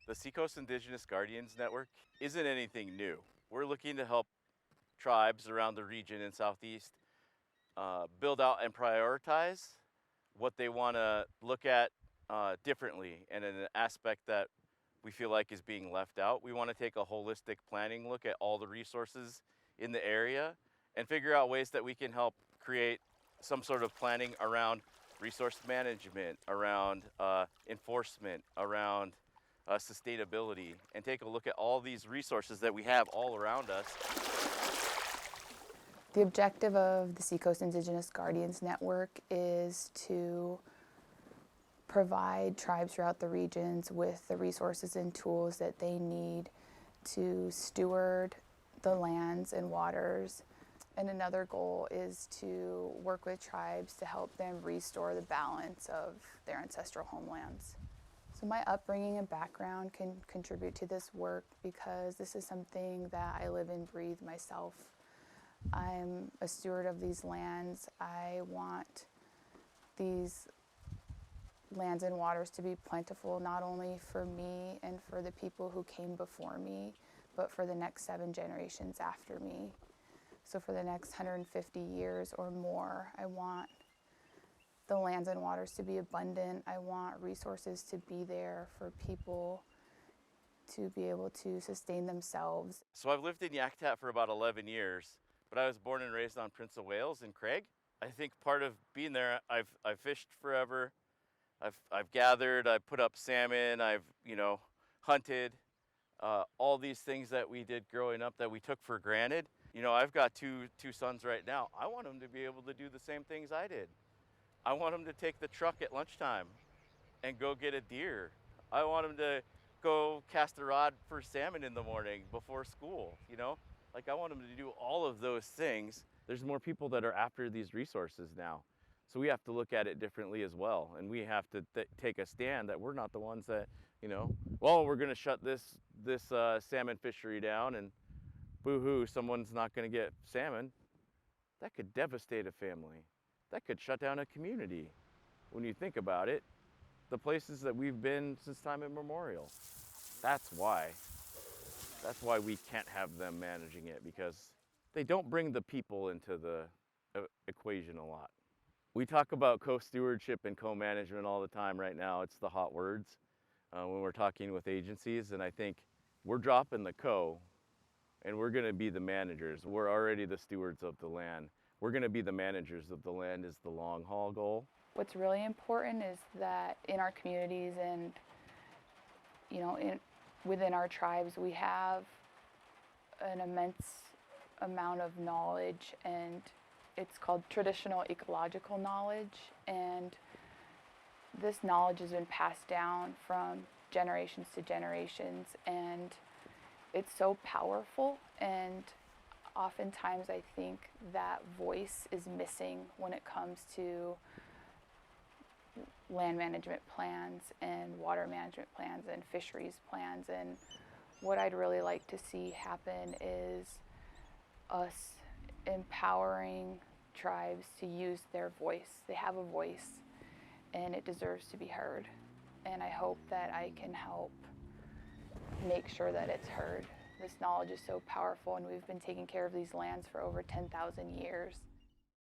The Seacoast Indigenous Guardians Network isn't anything new. We're looking to help tribes around the region in Southeast build out and prioritize what they want to look at differently and in an aspect that we feel like is being left out. We want to take a holistic planning look at all the resources in the area and figure out ways that we can help create some sort of planning around resource management, around enforcement, around sustainability, and take a look at all these resources that we have all around us. The objective of the Seacoast Indigenous Guardians Network is to provide tribes throughout the regions with the resources and tools that they need to steward the lands and waters. And another goal is to work with tribes to help them restore the balance of their ancestral homelands. So my upbringing and background can contribute to this work because this is something that I live and breathe myself. I'm a steward of these lands. I want these lands and waters to be plentiful, not only for me and for the people who came before me, but for the next 7 generations after me. So for the next 150 years or more, I want the lands and waters to be abundant. I want resources to be there for people to be able to sustain themselves. So I've lived in Yakutat for about 11 years, but I was born and raised on Prince of Wales in Craig. I think part of being there, I've fished forever. I've gathered, I've put up salmon, I've hunted, all these things that we did growing up that we took for granted. I've got two sons right now. I want them to be able to do the same things I did. I want them to take the truck at lunchtime and go get a deer. I want them to go cast a rod for salmon in the morning before school, I want them to do all of those things. There's more people that are after these resources now. So we have to look at it differently as well. And we have to take a stand that we're not the ones that, we're going to shut this salmon fishery down and boo-hoo, someone's not going to get salmon. That could devastate a family. That could shut down a community. When you think about it, the places that we've been since time immemorial. That's why we can't have them managing it, because they don't bring the people into the equation a lot. We talk about co-stewardship and co-management all the time right now. It's the hot words when we're talking with agencies, and I think we're dropping the co, and we're going to be the managers. We're already the stewards of the land. We're going to be the managers of the land is the long haul goal. What's really important is that in our communities and within our tribes, we have an immense amount of knowledge, and it's called traditional ecological knowledge. And this knowledge has been passed down from generations to generations, and it's so powerful. And oftentimes I think that voice is missing when it comes to land management plans and water management plans and fisheries plans. And what I'd really like to see happen is us empowering tribes to use their voice. They have a voice and it deserves to be heard. And I hope that I can help make sure that it's heard. This knowledge is so powerful, and we've been taking care of these lands for over 10,000 years.